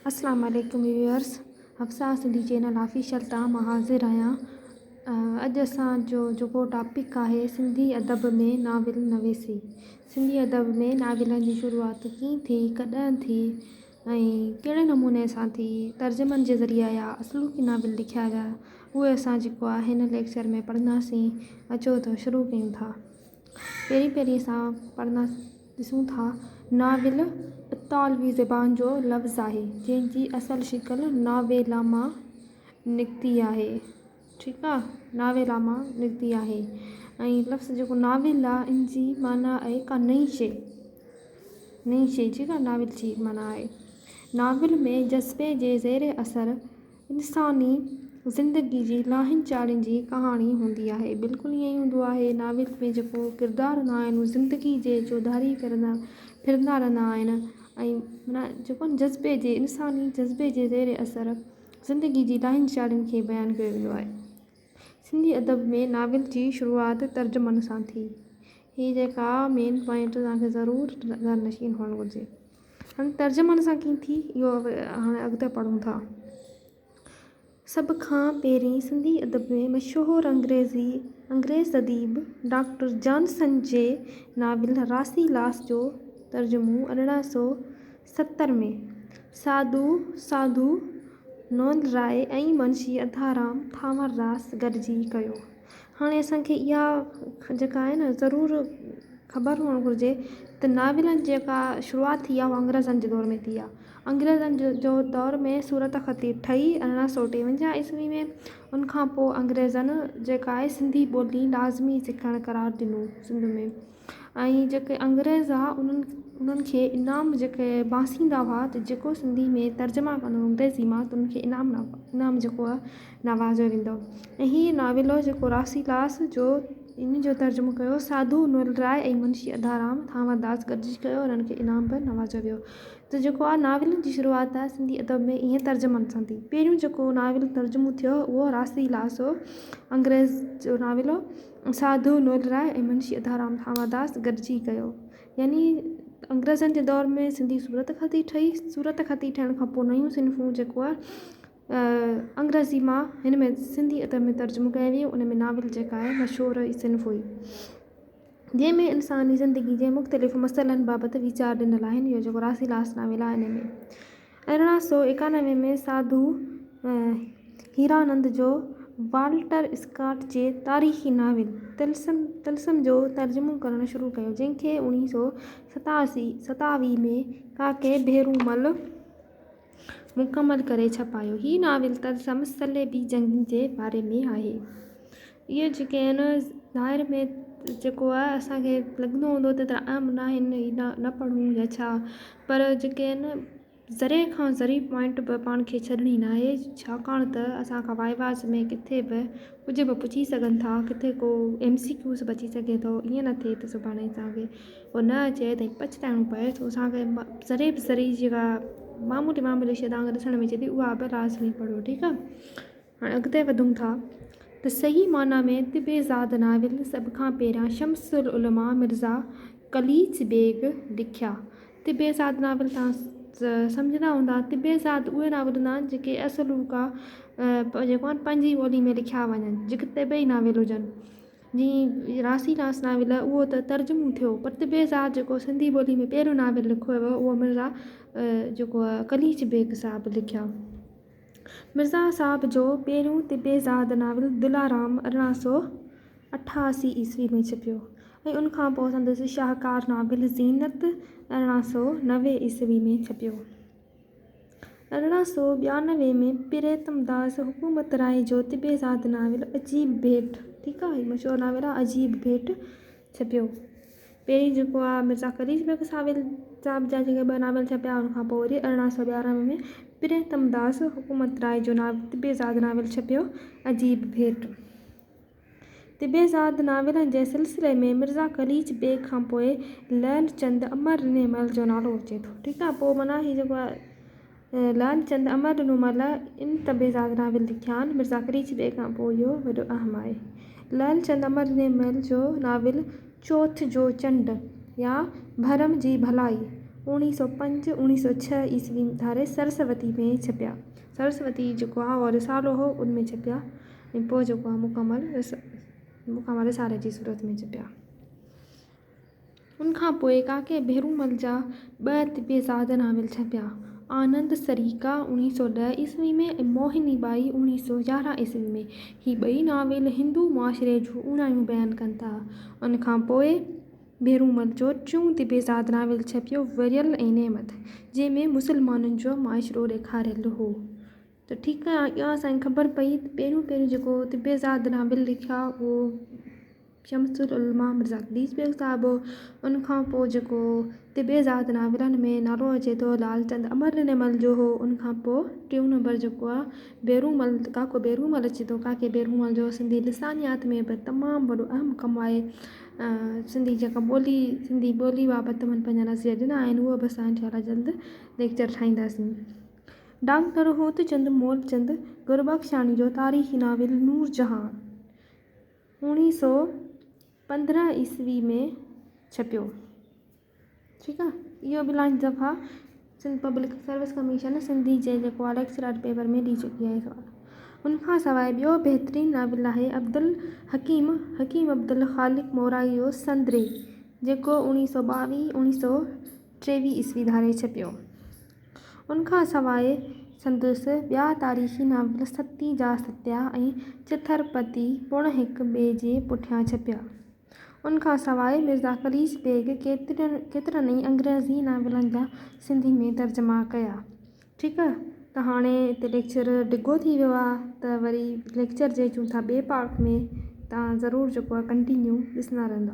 अस्सलाम वालेकुम viewers. Hafsa Sindhi channel official तां मां हाज़िर आहियां। अॼु असांजो जेको टॉपिक आहे सिंधी अदब में नाविल नवेसी। सिंधी अदब में नाविलनि जी शुरूआति कीअं थी, कॾहिं थी ऐं कहिड़े नमूने सां थी, तर्जुमनि जे ज़रिए या असलूकी नाविल लिखिया विया, उहे असां जेको आहे हिन लेक्चर में पढ़ंदासीं। अचो त शुरू कयूं था। पहिरीं असां पढ़ंदा ॾिसूं था नाविल इतालवी ज़बान जो लफ़्ज़ आहे जंहिंजी असल शिकल नावेला मां निकिती आहे। ठीकु आहे, नावेला मां निकिती आहे ऐं लफ़्ज़ जेको नाविल आहे इन जी माना आहे का नई शइ। ठीकु आहे, नाविल जी माना आहे नाविल में जज़्बे जे ज़ेर असर इंसानी ज़िंदगी जी लाहिन चाढ़िन जी कहाणी हूंदी आहे। बिल्कुलु ईअं ई हूंदो आहे। नाविल में जेको किरदार हूंदा आहिनि उहे ज़िंदगी जे चौधारी फिरंदा रहंदा आहिनि ऐं माना जेको इंसानी जज़्बे जे ज़ेर असर ज़िंदगी जी लाहिन चाढ़िन खे बयानु कयो वेंदो आहे। सिंधी अदब में नाविल जी शुरूआति तर्जुमनि सां थी। हीअ जेका मेन पॉइंट तव्हांखे ज़रूरु नशीन हुअणु घुरिजे। हाणे तर्जुमनि सां कीअं थी इहो हाणे अॻिते पढ़ूं था। सभ खां पहिरीं सिंधी अदब में मशहूरु अंग्रेज़ अदीब डॉक्टर जॉनसन जे नाविल रासी लास जो तर्जुमो 1870 में साधू नोंदराय ऐं मुंशी अधाराम थावरदास गॾिजी कयो। हाणे असांखे इहा जेका आहे न ज़रूरु ख़बर हुअणु घुरिजे त नाविलनि जेका शुरूआति थी आहे उहा अंग्रेज़नि जे दौर में थी आहे। अंग्रेज़नि जो दौर में सूरत ख़तीब ठही 1853 ईस्वी में। उनखां पोइ अंग्रेज़नि जेका आहे सिंधी ॿोली लाज़मी सिखणु करार ॾिनो सिंध में। ऐं जेके अंग्रेज़ आहे उन्हनि खे इनाम जेके बासींदा हुआ त जेको सिंधी में तर्जुमा कंदो अंग्रेज़ी मां त उनखे इनाम जेको आहे नवाज़ियो वेंदो। ऐं हीअ नाविलो जेको रासी लास जो इन जो तर्जुमो कयो साधू नोलराय ऐं मुंशी अधाराम थावरदास गॾिजी कयो। उन्हनि खे इनाम बि नवाज़ियो वियो। त जेको आहे नाविलनि जी शुरूआति आहे सिंधी अदब में ईअं तर्जुमनि सां थी। पहिरियों जेको नाविल तर्जुमो थियो उहो रासी लास हो। अंग्रेज़ जो नाविलो साधू नोलराय ऐं मुंशी अधाराम थावरदास गॾिजी कयो। यानी अंग्रेज़नि जे दौर में सिंधी सूरत खां थी ठही। सूरत खां थी ठहण खां पोइ नयूं सिन्फ़ूं जेको आहे अंग्रेज़ी मां हिन में सिंधी अदब में तर्जुमो कयो वियो। उन में नाविल जेका आहे मशहूरु सिन्फ़ हुई जंहिंमें इंसानी ज़िंदगी जे मुख़्तलिफ़ मसइलनि बाबति वीचार ॾिनल आहिनि। इहो जेको रासी लास नाविल आहे हिन में 1891 में साधू हीरानंद जो वाल्टर स्कॉट जे तारीख़ी नाविल तिल्सम जो तर्जुमो करणु शुरू कयो जंहिंखे 1987 में काके भेरूमल मुकमल करे छपायो। हीअ नाविल तिल्सम सलेबी जंग जे बारे में आहे। इहे जेके आहिनि ज़ाहिर में जेको आहे असांखे लॻंदो हूंदो त आम न आहिनि न पढ़ूं या छा, पर जेके आहिनि ज़रे खां ज़री पॉइंट बि पाण खे छॾणी न आहे। छाकाणि त असांखां वाइवास में किथे बि कुझु बि पुछी सघनि था, किथे को MCQs बि अची सघे थो। ईअं न थिए त सुभाणे असांखे पोइ न अचे त पछताइणो पए थो। असांखे ज़रे जेका मामूली शइ तव्हांखे ॾिसण में अचे थी उहा बि लाज़मी पढ़ो। ठीकु आहे, हाणे अॻिते वधूं था त सही माना में तिबेज़ाद नाविल सभ खां पहिरियां शमसुल उलमा मिर्ज़ा कलीच बेग लिखिया। तिबेज़ाद नाविल तव्हां सम्झंदा हूंदा। तिबेज़ाद उहे नाविल हूंदा आहिनि जेके असलूका जेको आहे पंहिंजी ॿोली में लिखिया वञनि, जेके तिबेई नाविल हुजनि। जीअं रासी लास नाविल आहे उहो त तर्जुमो थियो, पर तिबेज़ाद जेको सिंधी ॿोली में पहिरियों नाविल लिखियो वियो उहो मिर्ज़ा जेको आहे कलीच बेग साहिबु लिखिया। मिर्ज़ा साहिब जो पहिरियों तिबेज़ाद नाविल दिलाराम 1888 ईस्वी में छपियो ऐं उनखां पोइ संदसि शाहकार नाविल ज़ीनत 1990 ईस्वी में छपियो। 1892 में प्रीतमदास हुकूमत राय जो तिबेज़ाद नाविल अजीब भेट, ठीकु आहे, मशहूरु नाविल आहे अजीब भेट छपियो। पहिरीं जेको आहे मिर्ज़ा कलीच बेग साहिब जा जेके 2 नाविल छपिया। उनखां पोइ वरी 1892 में प्रीतमदास हुकूमत राय जो तिबेज़ाद नाविल छपियो अजीब भेट। तिबेज़ाद नाविलनि जे सिलसिले में मिर्ज़ा कलीच बेग खां पोइ लैलचंद अमरनेमल जो नालो अचे थो। ठीकु आहे, पोइ माना हीअ जेको आहे लैलचंद अमरनेमल इन तिबेज़ाद नाविल लिखिया आहिनि। मिर्ज़ा कलीच बेग खां पोइ इहो वॾो अहम आहे। लैलचंद अमरनेमल जो नाविल चौथ जो चंड या भरम जी भलाई 1905 1906 ईस्वी धारे सरस्वती में छपिया। सरस्वती जेको आहे उहो रिसालो हो, उन में छपिया ऐं पोइ जेको आहे मुकमल रिसाले जी सूरत में छपिया। उनखां पोइ काके भेरूमल जा 2 तिबेज़ाद नाविल छपिया। आनंद सरीका 1910 ईस्वी में ऐं मोहिनी बाई 1911 ईस्वी में। ही ॿई नाविल हिंदू मुआशिरे जूं ऊणायूं बयानु कनि था। उनखां पोइ भेरूमल जो 4 तिबेज़ाद नाविल छपियो वरियल ऐं नेमत, जंहिंमें मुसलमाननि जो मुआशिरो ॾेखारियलु हो। त ठीकु आहे, इहा असांखे ख़बर पई त पहिरियों जेको तिबेज़ाद नाविल लिखिया उहो शमसुल उलमा मिर्ज़ा ख़लीस बेग साहिबु। उनखां पोइ जेको तिबेज़ाद नाविलनि में नालो अचे थो लालचंद अमरनेमल जो हो। उनखां पोइ 3 नंबर जेको आहे भेरूमल, काको भेरूमल अचे थो। काके भेरूमल जो सिंधी लिसानियात में बि तमामु वॾो अहम कमु आहे। सिंधी जेका सिंधी ॿोली बाबति मन पंहिंजा नज़रिया ॾिना आहिनि, उहो बि असां इंशाअल्लाह जल्द लेक्चर ठाहींदासीं। डॉक्टर होतचंद मोलचंद गुरबख्शानी जो तारीख़ी नाविल नूरजहां 1915 ईस्वी में छपियो। ठीकु आहे, इहो बि इलाही दफ़ा Sindh public service commission Sindhi जे जेको आहे लेक्चरार पेपर में ॾेई चुकी आहे सवाल। उनखां सवाइ ॿियो बहितरीनु नाविल आहे अब्दुल हकीम अब्दुल ख़ालिक मोराई जो संदरे, जेको 1922 1923 ईस्वी धारे छपियो। उनखां सवाइ संदसि ॿिया तारीख़ी नाविल सती जा सत्या ऐं चिथरपति पिणु हिक ॿिए जे पुठियां छपिया। उनखां सवाइ मिर्ज़ा ख़लीस बेग केतिरनि ई अंग्रेज़ी नाविलनि जा सिंधी में तर्जुमा कया। ठीकु आहे, त हाणे हिते लेक्चर डिघो थी वियो आहे, त वरी लेक्चर जे अचूं था ॿिए पार्ट में। तव्हां ज़रूरु जेको आहे कंटिन्यू ॾिसंदा रहंदा।